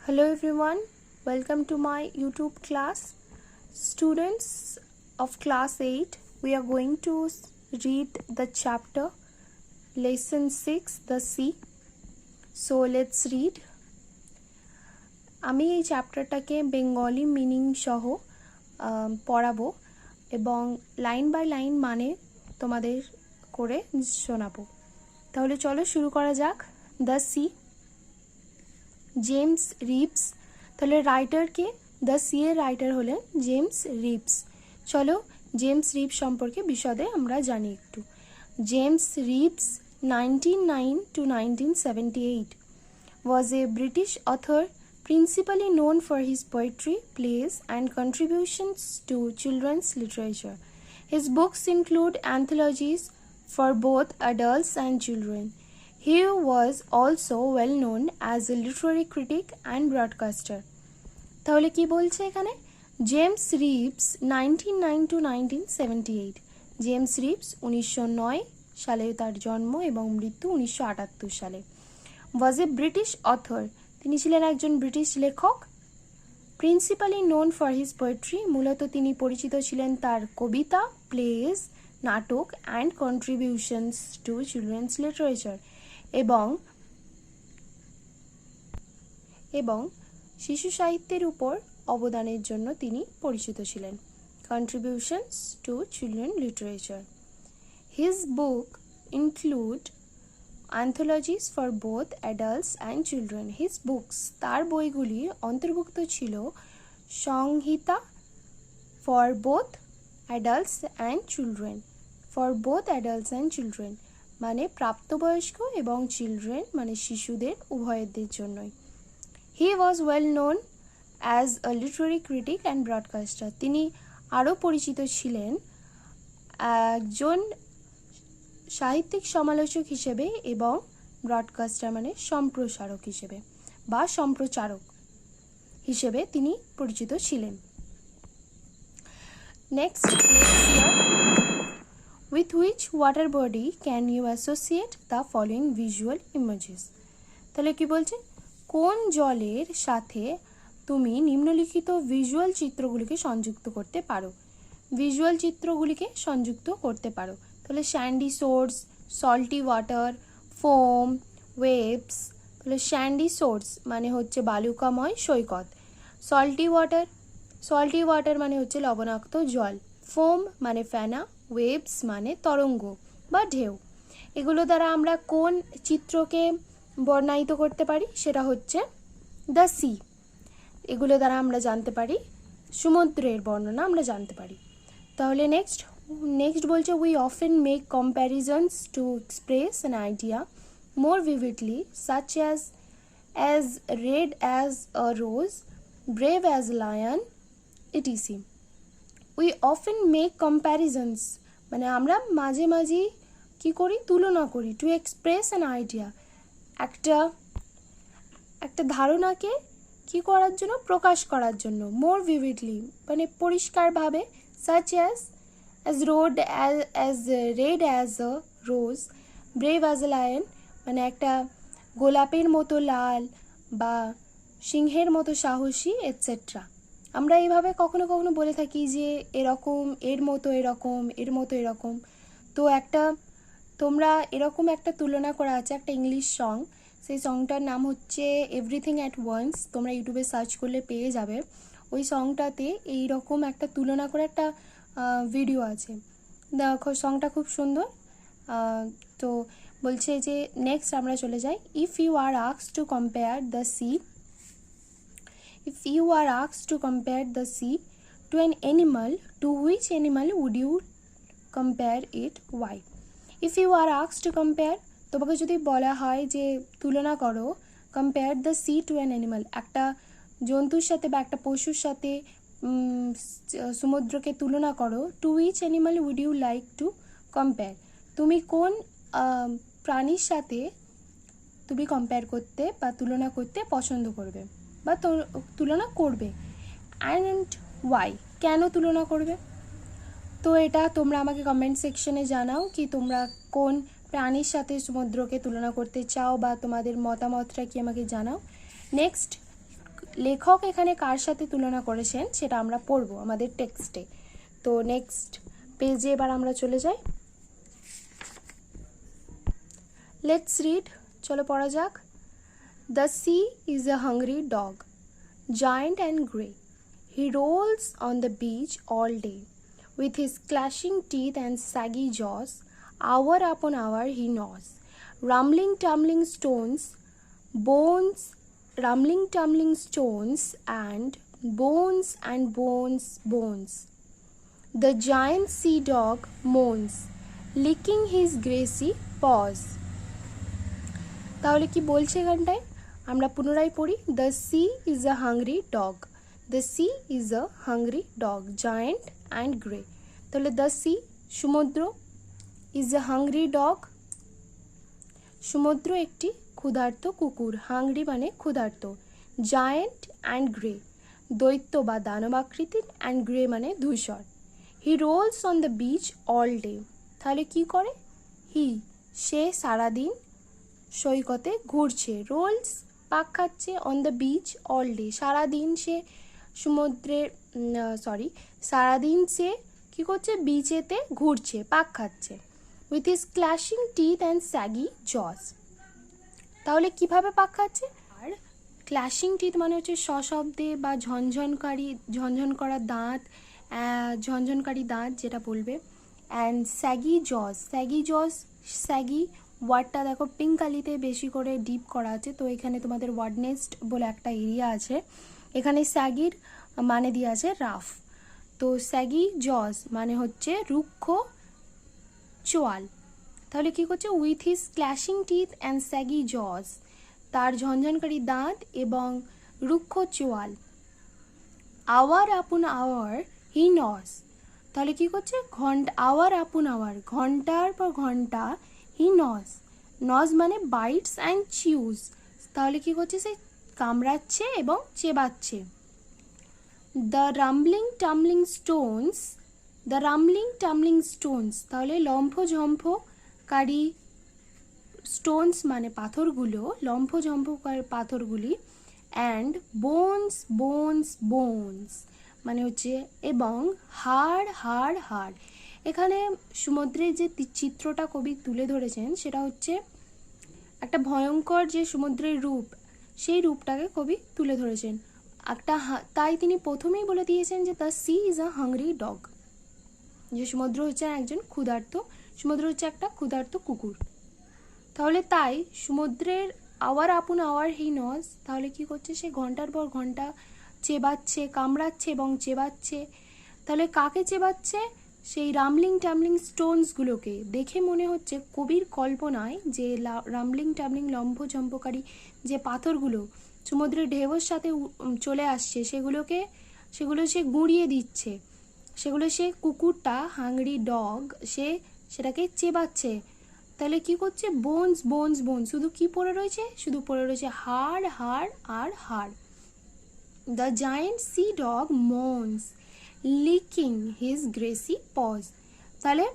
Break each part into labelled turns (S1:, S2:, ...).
S1: Hello everyone, welcome to my YouTube class. Students of class 8, we are going to read the chapter lesson 6, the sea. So let's read. আমি এই চ্যাপ্টারটাকে Bengali meaning সহ পড়াবো এবং line by line মানে তোমাদের করে শোনাবো। তাহলে চলো শুরু করা যাক। The sea, James Reeves. তাহলে রাইটার কে? দ্য সি এর রাইটার হলেন জেমস রিভস। চলো জেমস রিভস সম্পর্কে বিশদে আমরা জানি একটু। James Reeves 1909 to 1978 was a British author principally known for his poetry, plays and contributions to children's literature. His books include anthologies for both adults and children. He was also well known as a literary critic and broadcaster. তাহলে কি বলছে এখানে? James Reeves 1909 to 1978, James Reeves 1909 সালে তার জন্ম এবং মৃত্যু 1978 সালে। was a British author, তিনি ছিলেন একজন ব্রিটিশ লেখক। Principally known for his poetry, মূলত তিনি পরিচিত ছিলেন তার কবিতা, প্লেস, নাটক and contributions to children's literature এবং শিশু সাহিত্যের উপর অবদানের জন্য তিনি পরিচিত ছিলেন। Contributions to children literature. His book include anthologies for both adults and children. His books, তার বইগুলি অন্তর্ভুক্ত ছিল সংহিতা for both adults and children. For both adults and children মানে প্রাপ্তবয়স্ক এবং চিলড্রেন মানে শিশুদের উভয়দের জন্যই। He was well known as a literary critic and broadcaster. তিনি আরও পরিচিত ছিলেন একজন সাহিত্যিক সমালোচক হিসেবে এবং ব্রডকাস্টার মানে সম্প্রসারক হিসেবে বা সম্প্রচারক হিসেবে তিনি পরিচিত ছিলেন। Next, with which water body can you associate the following visual images? তাহলে কি বলছে? কোন জলের সাথে তুমি নিম্নলিখিত ভিজুয়াল চিত্রগুলিকে সংযুক্ত করতে পারো? ভিজুয়াল চিত্রগুলিকে সংযুক্ত করতে পারো। তাহলে Sandy source, salty water, foam, waves. তাহলে স্যান্ডি সোর্স মানে হচ্ছে বালুকাময় সৈকত। সল্টি ওয়াটার মানে হচ্ছে লবণাক্ত জল। ফোম মানে ফেনা, ওয়েভস মানে তরঙ্গ বা ঢেউ। এগুলো দ্বারা আমরা কোন চিত্রকে বর্ণায়িত করতে পারি? সেটা হচ্ছে দ্য সি। এগুলো দ্বারা আমরা জানতে পারি সমুদ্রের বর্ণনা আমরা জানতে পারি। তাহলে নেক্সট বলছে we often make comparisons to express an idea more vividly, such as red as a rose, brave as a lion, etc. We often make comparisons মানে আমরা মাঝে মাঝে কি করি? তুলনা করি। to express an idea একটা ধারণাকে কি করার জন্য? প্রকাশ করার জন্য। more vividly মানে পরিষ্কারভাবে। such as red as a rose, brave as a lion মানে একটা গোলাপের মতো লাল বা সিংহের মতো সাহসী এটসেট্রা। আমরা এইভাবে কখনো কখনো বলে থাকি যে এরকম, এর মতো এরকম, এর মতো এরকম। তো তোমরা এরকম একটা তুলনা করা আছে, একটা ইংলিশ সং, সেই সংটার নাম হচ্ছে এভরিথিং অ্যাট ওয়ান্স। তোমরা ইউটিউবে সার্চ করলে পেয়ে যাবে। ওই সংটাতে এইরকম একটা তুলনা করে একটা ভিডিও আছে। দেখো সংটা খুব সুন্দর। তো বলছে যে নেক্সট আমরা চলে যাই। If you are asked to compare the sea to an animal, to which animal would you compare it? Why? If you are asked to compare, তোমাকে যদি বলা হয় যে তুলনা করো, compare the sea to an animal, একটা জন্তুর সাথে বা একটা পশুর সাথে সমুদ্রকে তুলনা করো। To which animal would you like to compare, তুমি কোন প্রাণীর সাথে তুমি কম্পেয়ার করতে বা তুলনা করতে পছন্দ করবে বা তুলনা করবে? অ্যান্ড ওয়াই, কেন তুলনা করবে? তো এটা তোমরা আমাকে কমেন্ট সেকশনে জানাও কি তোমরা কোন প্রাণীর সাথে সমুদ্রকে তুলনা করতে চাও বা তোমাদের মতামতটা কি আমাকে জানাও। নেক্সট, লেখক এখানে কার সাথে তুলনা করেছেন সেটা আমরা পড়বো আমাদের টেক্সটে। তো নেক্সট পেজে এবার আমরা চলে যাই। লেটস রিড, চলো পড়া যাক। The sea is a hungry dog, giant and grey. He rolls on the beach all day. With his clashing teeth and saggy jaws, hour upon hour he gnaws. Rumbling, tumbling stones, bones, rumbling, tumbling stones, and bones. The giant sea dog moans, licking his greasy paws. তাহলে কি বলছে এখানটায়? আমরা পুনরায় পড়ি। The sea is a hungry dog, the sea is a hungry dog, giant and grey. তাহলে the sea সমুদ্র, is a hungry dog সমুদ্র একটি ক্ষুধার্ত কুকুর, হাংরি মানে ক্ষুধার্ত, জায়েন্ট অ্যান্ড গ্রে দৈত্য বা দানবাকৃতির, অ্যান্ড গ্রে মানে ধূসর। He rolls on the beach all day, তাহলে কি করে? হি সে সারাদিন সৈকতে ঘুরছে, রোলস পাক খাচ্ছে, on the beach all day সারাদিন সে সমুদ্রের সারাদিন সে কী করছে? বিচেতে ঘুরছে, পাক খাচ্ছে। With his clashing teeth and saggy jaws, তাহলে কিভাবে পাক খাচ্ছে? আর ক্ল্যাশিং টিথ মানে হচ্ছে সশব্দে বা ঝনঝনকারী দাঁত যেটা বলবে। অ্যান্ড স্যাগি জস, স্যাগি ওয়ার্ডটা দেখো পিঙ্ক কালিতে বেশি করে ডিপ করা আছে, তো এখানে তোমাদের ওয়ার্ড নেস্ট বলে একটা এরিয়া আছে, এখানে স্যাগির মানে দিয়ে আছে রাফ। তো স্যাগি জস মানে হচ্ছে রুক্ষ চোয়াল। তাহলে কি করছে? With his clashing teeth and saggy jaws, তার ঝনঝনকারী দাঁত এবং রুক্ষ চোয়াল। আওয়ার আপন আওয়ার হি নস, তাহলে কি করছে? আওয়ার আপন আওয়ার, ঘন্টার পর ঘন্টা, হি নস মানে বাইটস অ্যান্ড চিউজ, তাহলে কি করছে? সে কামড়াচ্ছে এবং চেবাচ্ছে। দ্য রাম্বলিং টাম্বলিং স্টোনস, তাহলে লম্ফঝম্পকারী স্টোনস মানে পাথরগুলো, লম্ফঝম্পকারী পাথরগুলি। অ্যান্ড বোনস মানে হচ্ছে এবং হাড়। এখানে সমুদ্রের যে চিত্রটা কবি তুলে ধরেছেন সেটা হচ্ছে একটা ভয়ঙ্কর যে সমুদ্রের রূপ, সেই রূপটাকে কবি তুলে ধরেছেন তাই তিনি প্রথমেই বলে দিয়েছেন যে the sea is a hungry dog, যে সমুদ্র হচ্ছে একটা ক্ষুধার্ত কুকুর। তাহলে তাই সমুদ্রের আওয়ার আপন আওয়ার হি নস, তাহলে কি করছে? সে ঘন্টার পর ঘন্টা চেবাচ্ছে, কামড়াচ্ছে এবং চেবাচ্ছে। তাহলে কাকে চেবাচ্ছে? সেই রামলিং টামলিং স্টোনসগুলোকে। দেখে মনে হচ্ছে কবির কল্পনায় যে রামলিং টামলিং লম্ফঝম্পকারী যে পাথরগুলো সমুদ্রের ঢেউয়ের সাথে চলে আসছে, সেগুলো সে গুঁড়িয়ে দিচ্ছে, সেগুলো সে কুকুরটা হাংরি ডগ সেটাকে চেবাচ্ছে। তাহলে কি করছে? বোনস, শুধু কি পড়ে রয়েছে? শুধু পড়ে রয়েছে হাড় আর হাড়। The giant sea dog moans, licking his greasy paws, তাহলে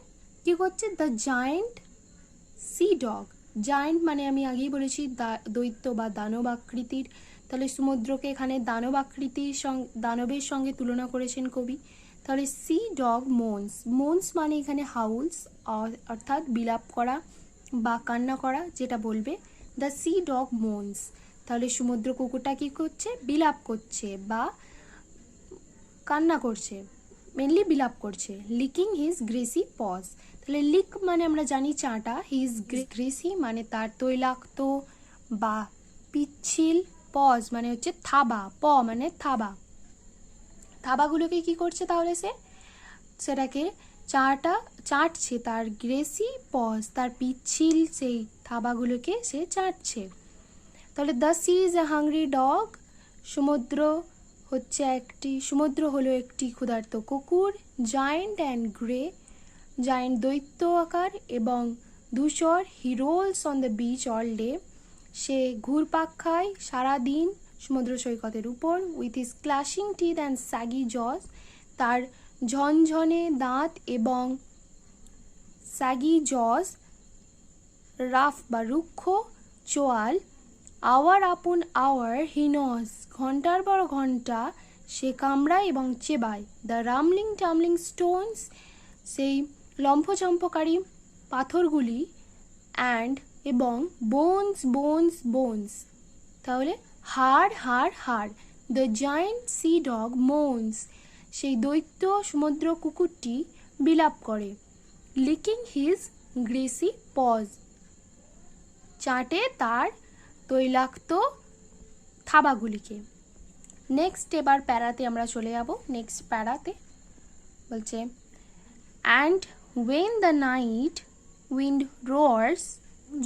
S1: কি করছে? The giant sea dog, giant মানে আমি আগেই বলেছি দৈত্য বা দানব আকৃতির, তাহলে সমুদ্রকে এখানে দানবের সঙ্গে তুলনা করেছেন কবি। তাহলে সি ডগ মোন্স মানে এখানে হাউলস, অর্থাৎ বিলাপ করা বা কান্না করা যেটা বলবে। দ্য সি ডগ মোন্স, তাহলে সমুদ্র কুকুরটা কি করছে? বিলাপ করছে বা কান্না করছে, মেনলি বিলাপ করছে। লিকিং হিজ গ্রেসি পজ, তাহলে লিক মানে আমরা জানি চাটা, হিজ গ্রেসি মানে তার তৈলাক্ত বা পিচ্ছিল, পজ মানে হচ্ছে থাবা, মানে থাবাগুলোকে কি করছে? তাহলে সেটাকে চাটছে, তার গ্রেসি পজ, তার পিচ্ছিল সেই থাবাগুলোকে সে চাটছে। তাহলে the sea is a hungry dog, সমুদ্র হলো একটি ক্ষুধার্ত কুকুর। জায়েন্ট অ্যান্ড গ্রে, জায়েন্ট দৈত্য আকার এবং ধূসর। He rolls on the beach all day, সে ঘুরপাক খায় সারাদিন সমুদ্র সৈকতের উপর। With his clashing teeth and saggy jaws, তার ঝনঝনে দাঁত এবং স্যাগি জস রাফ বা রুক্ষ চোয়াল। আওয়ার আপন আওয়ার হি নস, ঘন্টার পর ঘন্টা সে কামড়ায় এবং চেবায়। দ্য রামলিং টামলিং স্টোনস, সেই লম্ফঝম্পকারী পাথরগুলি, অ্যান্ড এবং বোনস বোনস বোনস, তাহলে হাড় হাড় হাড়। দ্য জায়েন্ট সি ডগ মোনস, সেই দৈত্য সমুদ্র কুকুরটি বিলাপ করে। লিকিং হিজ গ্রেসি পজ, চাটে তার তৈলাক্ত থাবাগুলিকে। নেক্সট এবার প্যারাতে আমরা চলে যাব। নেক্সট প্যারাতে বলছে and when the night wind roars,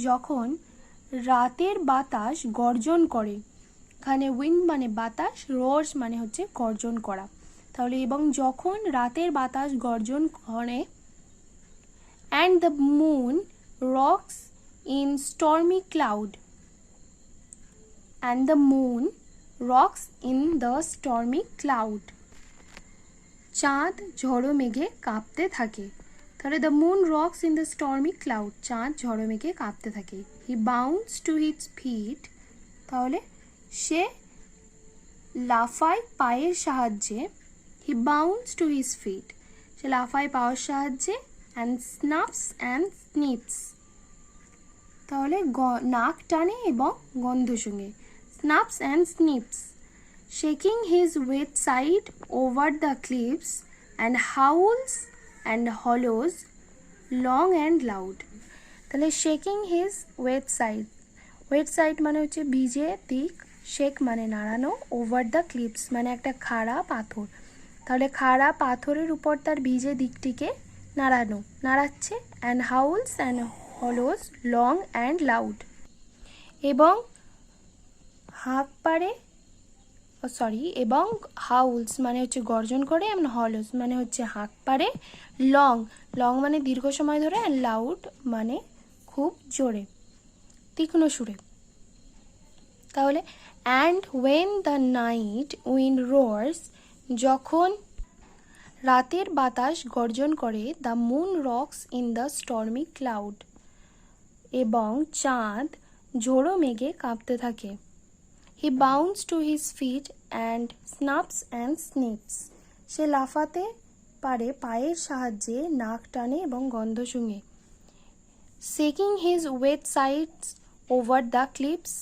S1: যখন রাতের বাতাস গর্জন করে। এখানে উইন্ড মানে বাতাস, রোয়ার্স মানে হচ্ছে গর্জন করা। তাহলে এবং যখন রাতের বাতাস গর্জন করে। And the moon rocks in stormy cloud, and the moon rocks in the stormy cloud, চাঁদ ঝড়ো মেঘে কাঁপতে থাকে। তাহলে the moon rocks in the stormy cloud, চাঁদ ঝড়ো মেঘে কাঁপতে থাকে। He bounds to his fit, তাহলে সে লাফায় পায়ের সাহায্যে। হি বাউন্স টু হিজ ফিট, সে লাফায় পায়ের সাহায্যে। অ্যান্ড স্নাফস অ্যান্ড স্নিপস, তাহলে নাক টানে এবং গন্ধ শুঙে। Snaps and snips, shaking his wet side over the cliffs and howls and hollos long and loud. তাহলে shaking his wet side, wet side মানে হচ্ছে ভিজে দিক, শেক মানে নাড়ানো, ওভার দ্য ক্লিপস মানে একটা খাড়া পাথর। তাহলে খাড়া পাথরের উপর তার ভিজে দিকটিকে নাড়াচ্ছে। And howls and hollos long and loud, এবং হাঁক পাড়ে, এবং হাউলস মানে হচ্ছে গর্জন করে, এবং হলোজ মানে হচ্ছে হাঁক পাড়ে। লং মানে দীর্ঘ সময় ধরে, অ্যান্ড লাউড মানে খুব জোরে, তীক্ষ্ণ সুরে। তাহলে and when the night wind roars, যখন রাতের বাতাস গর্জন করে। The moon rocks in the stormy cloud, এবং চাঁদ ঝোড়ো মেঘে কাঁপতে থাকে। He bounds to his feet and snaps and snips, সে লাফাতে পারে পায়ের সাহায্যে, নাক টানে এবং গন্ধ শুঙে। Shaking his wet sides over the cliffs,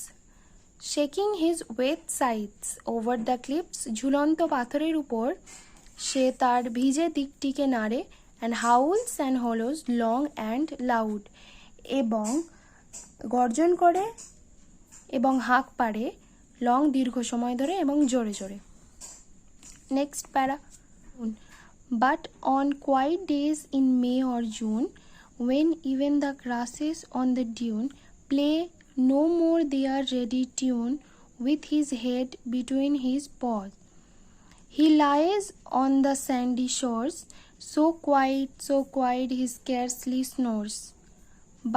S1: shaking his wet sides over the cliffs, ঝুলন্ত পাথরের উপর সে তার ভিজে দিকটিকে নাড়ে। And howls and hollos long and loud, এবং গর্জন করে এবং হাঁক পাড়ে, লং দীর্ঘ সময় ধরে এবং জোরে জোরে। Next para, but on quiet days in May or June, when even the grasses on the dune play no more their ready tune, with his head between his paws, he lies on the sandy shores, so quiet he scarcely snores.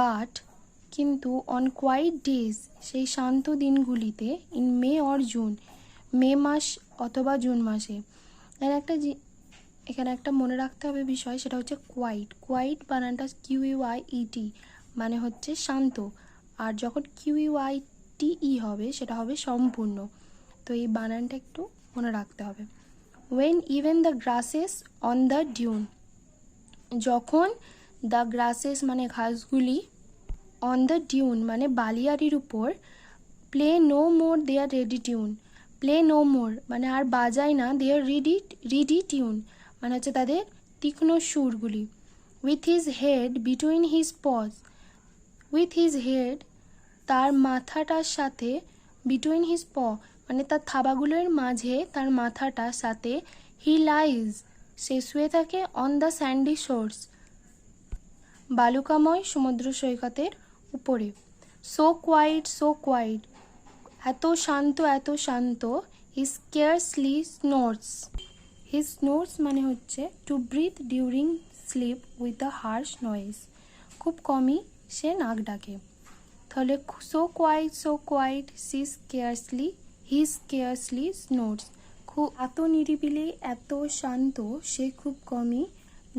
S1: But কিন্তু on quiet days, সেই শান্ত দিনগুলিতে, in May or June, মে মাস অথবা June মাসে। এখানে একটা মনে রাখতে হবে বিষয়, সেটা হচ্ছে কোয়াইট বানানটা QUIET মানে হচ্ছে শান্ত, আর যখন QUITE হবে সেটা হবে সম্পূর্ণ। তো এই বানানটা একটু মনে রাখতে হবে। When even the grasses on the dune, যখন দ্য গ্রাসেস মানে ঘাসগুলি, অন দ্য ডিউন মানে বালিয়ারির উপর, play no more their reedy tune, play no more মানে আর বাজায় না, দেয়ার রিডি টিউন মানে হচ্ছে তাদের তীক্ষ্ণ সুরগুলি। With his head between his paws, with his head তার মাথাটার সাথে, বিটুইন হিজ মানে তার থাবাগুলোর মাঝে তার মাথাটার সাথে। হি লাইজ সে শুয়ে থাকে। অন দ্য স্যান্ডি শোর্স বালুকাময় সমুদ্র সৈকতের উপরে। সো কোয়াইট এত শান্ত। হি স্কেয়ারসলি স্নোর্স, হিজ স্নোর্স মানে হচ্ছে to breathe during sleep with a harsh noise, খুব কমই সে নাক ডাকে। তাহলে so quiet he scarcely snores, খুব এত নিরিবিলি, এত শান্ত, সে খুব কমই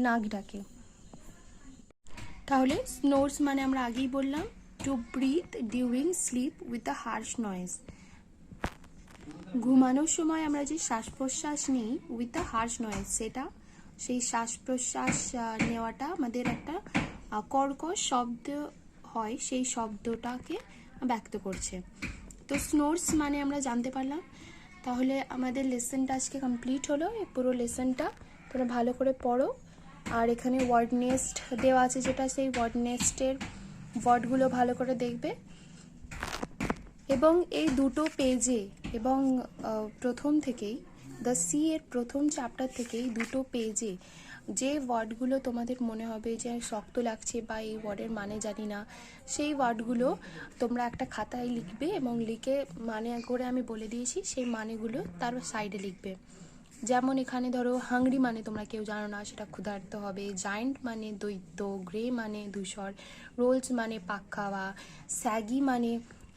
S1: নাক ডাকে। তাহলে স্নোর্স মানে আমরা আগেই বললাম to breathe during sleep with the harsh noise. ঘুমানোর সময় আমরা যে শ্বাস প্রশ্বাস নিই উইথ দ্য হার্শ নয়েজ, সেই শ্বাস প্রশ্বাস নেওয়াটা আমাদের একটা কর্কশ শব্দ হয়, সেই শব্দটাকে ব্যক্ত করছে। তো স্নোর্স মানে আমরা জানতে পারলাম। তাহলে আমাদের লেসনটা আজকে কমপ্লিট হলো। এই পুরো লেসনটা তোমরা ভালো করে পড়ো। আর এখানে ওয়ার্ড নেস্ট দেওয়া আছে, যেটা সেই ওয়ার্ড নেস্টের ওয়ার্ডগুলো ভালো করে দেখবে। এবং এই দুটো পেজে এবং প্রথম থেকেই দ্য সি এর প্রথম চ্যাপ্টার থেকেই দুটো পেজে যে ওয়ার্ডগুলো তোমাদের মনে হবে যে শক্ত লাগছে বা এই ওয়ার্ডের মানে জানি না, সেই ওয়ার্ডগুলো তোমরা একটা খাতায় লিখবে এবং লিখে মানে করে আমি বলে দিয়েছি সেই মানেগুলো তার সাইডে লিখবে। যেমন এখানে ধরো হাংরি মানে তোমরা কেউ জানো না, সেটা ক্ষুধার্ত হবে। জায়েন্ট মানে দৈত্য, গ্রে মানে ধূসর, রোলস মানে পাক খাওয়া, স্যাগি মানে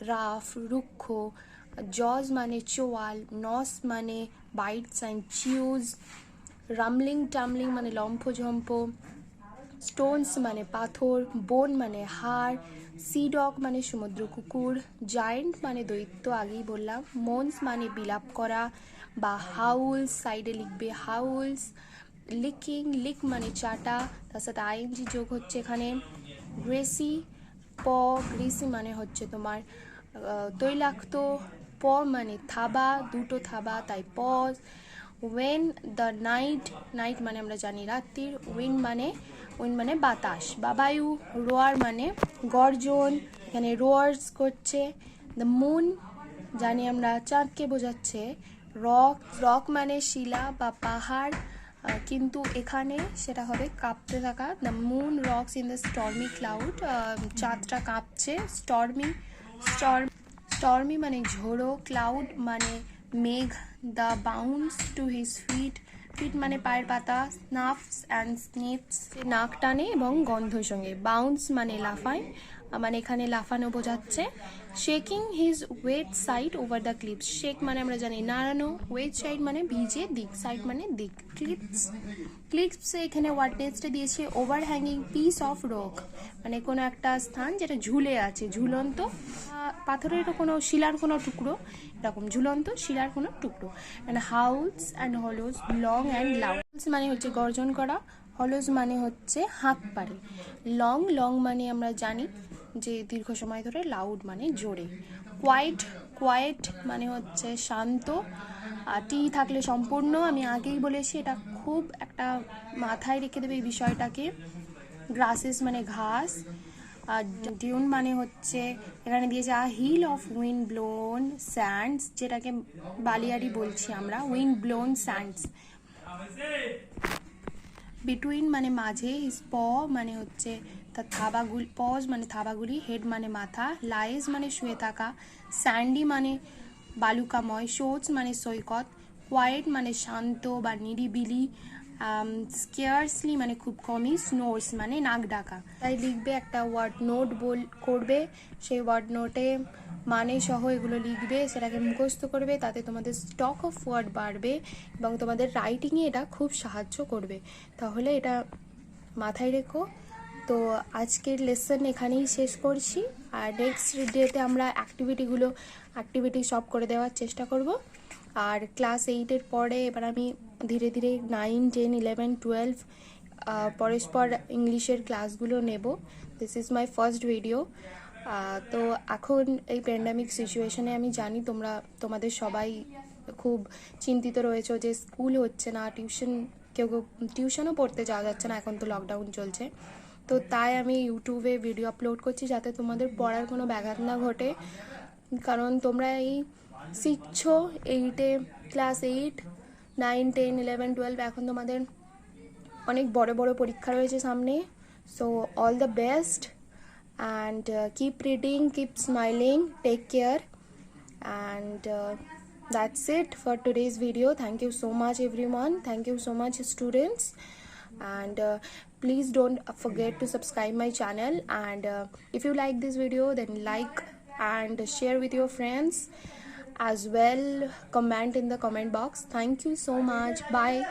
S1: রাফ রুক্ষ, জজ মানে চোয়াল, নস মানে বাইটস অ্যান্ড চিউজ, রামলিং টামলিং মানে লম্ফঝম্প, স্টোনস মানে পাথর, বোন মানে হাড়, সি ডগ মানে সমুদ্র কুকুর, জায়েন্ট মানে দৈত্য, আগেই বললাম। মোন্স মানে বিলাপ করা বা হাউলস, সাইডে লিখবে হাউলস। লিকিং, লিক মানে চাটা, তার সাথে আইএনজি যোগ হচ্ছে এখানে। গ্রেসি, গ্রেসি মানে হচ্ছে তোমার তৈলাক্ত। প মানে থাবা, দুটো থাবা তাই paws. When the night, night মানে আমরা জানি রাত্রির। উইন্ড মানে বাতাস বা বায়ু। রোয়ার মানে গর্জন, এখানে রোয়ার্স করছে। দ্য মুন জানি আমরা চাঁদকে বোঝাচ্ছে। রক মানে শিলা বা পাহাড়, কিন্তু এখানে সেটা হবে কাঁপতে থাকা। The moon rocks in the stormy cloud, চাঁদটা কাঁপছে। স্টর্মি মানে ঝোড়ো। ক্লাউড মানে মেঘ। The bounds to his feet, feet মানে পায়ের পাতা। স্নাফস অ্যান্ড স্নিফস, নাক টানে এবং গন্ধর সঙ্গে। বাউন্স মানে লাফায়, মানে এখানে লাফানো বোঝাচ্ছে। Shaking his wet side over the cliffs, shake মানে আমরা জানি নাড়ানো, ওয়েট সাইড মানে ভিজে, দিক সাইড মানে দিক। ক্লিপস এখানে ওয়ার্ড নেস্টে দিয়েছে over hanging piece of rock, মানে কোনো একটা স্থান যেটা ঝুলে আছে, ঝুলন্ত পাথরের কোনো শিলার কোনো টুকরো, এরকম ঝুলন্ত শিলার কোনো টুকরো। মানে Howl's and hollos, long and loud. মানে হচ্ছে গর্জন করা, হলোজ মানে হচ্ছে হাঁক পারে। লং মানে আমরা জানি যে দীর্ঘ সময় ধরে, লাউড মানে জোরে। কোয়াইট মানে হচ্ছে শান্ত। টি থাকলে সম্পূর্ণ, আমি আগেই বলেছি, এটা খুব একটা মাথায় রেখে দেবে এই বিষয়টাকে। গ্রাসেস মানে ঘাস। আর ডিউন মানে হচ্ছে এখানে দিয়েছে hill of wind blown sands, যেটাকে বালিয়াড়ি বলছি আমরা, উইন্ড ব্লোন স্যান্ডস। বিটুইন মানে মাঝে। প মানে হচ্ছে তার থাবাগুলি, পজ মানে থাবাগুলি। হেড মানে মাথা। লাইজ মানে শুয়ে থাকা। স্যান্ডি মানে বালুকাময়। শোটস মানে সৈকত। কোয়াইট মানে শান্ত বা নিরিবিলি। স্কেয়ার্সলি মানে খুব কমই। স্নোর্স মানে নাক ডাকা। তাই লিখবে একটা ওয়ার্ড নোট করবে, সেই ওয়ার্ড নোটে মানে সহ এগুলো লিখবে, সেটাকে মুখস্থ করবে, তাতে তোমাদের স্টক অফ ওয়ার্ড বাড়বে এবং তোমাদের রাইটিংয়ে এটা খুব সাহায্য করবে। তাহলে এটা মাথায় রেখো। তো আজকের লেসন এখানেই শেষ করছি, আর নেক্সট ডেতে আমরা অ্যাক্টিভিটি সব করে দেওয়ার চেষ্টা করব। আর ক্লাস 8-এর পরে এবার আমি ধীরে ধীরে 9, 10, 11, 12 পরস্পর ইংলিশের ক্লাসগুলো নেব। This is my first video. তো এখন এই প্যান্ডামিক সিচুয়েশনে আমি জানি তোমাদের সবাই খুব চিন্তিত রয়েছে যে স্কুল হচ্ছে না, কেউ টিউশনও পড়তে যাওয়া যাচ্ছে না, এখন তো লকডাউন চলছে। তো তাই আমি ইউটিউবে ভিডিও আপলোড করছি যাতে তোমাদের পড়ার কোনো ব্যাঘাত না ঘটে, কারণ তোমরা এই শিখছো 8-এ, ক্লাস 8, 9, 10, 11, 12, এখন তোমাদের অনেক বড় বড় পরীক্ষা রয়েছে সামনে। So all the best and keep reading, keep smiling, take care, and that's it for today's video. Thank you so much everyone, thank you so much students, and please don't forget to subscribe my channel, and if you like this video then like and share with your friends as well. Comment in the comment box. Thank you so much. Bye.